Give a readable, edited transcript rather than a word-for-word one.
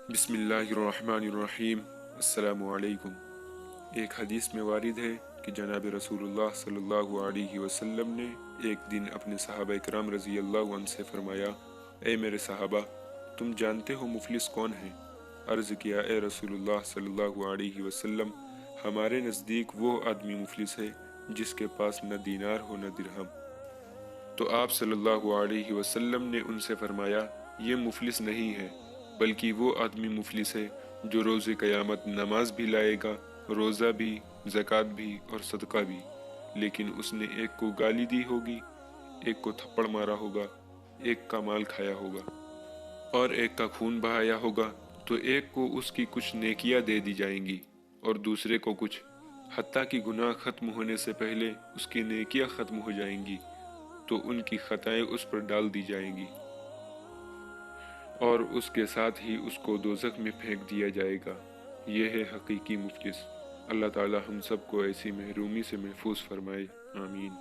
بسم اللہ الرحمن الرحیم۔ السلام علیکم۔ ایک حدیث میں وارد ہے کہ جناب رسول اللہ صلی اللہ علیہ وسلم نے ایک دن اپنے صحابہ کرام رضی اللہ عنہ سے فرمایا، اے میرے صحابہ، تم جانتے ہو مفلس کون ہے؟ عرض کیا، اے رسول اللہ صلی اللہ علیہ وسلم، ہمارے نزدیک وہ آدمی مفلس ہے جس کے پاس نہ دینار ہو نہ درہم۔ تو آپ صلی اللہ علیہ وسلم نے ان سے فرمایا، یہ مفلس نہیں ہے، بلکہ وہ آدمی مفلس ہے جو روز قیامت نماز بھی لائے گا، روزہ بھی، زکوٰۃ بھی اور صدقہ بھی، لیکن اس نے ایک کو گالی دی ہوگی، ایک کو تھپڑ مارا ہوگا، ایک کا مال کھایا ہوگا اور ایک کا خون بہایا ہوگا، تو ایک کو اس کی کچھ نیکیاں دے دی جائیں گی اور دوسرے کو کچھ، حتیٰ کہ گناہ ختم ہونے سے پہلے اس کی نیکیاں ختم ہو جائیں گی، تو ان کی خطائیں اس پر ڈال دی جائیں گی اور اس کے ساتھ ہی اس کو دوزخ میں پھینک دیا جائے گا۔ یہ ہے حقیقی مفلس۔ اللہ تعالی ہم سب کو ایسی محرومی سے محفوظ فرمائے، آمین۔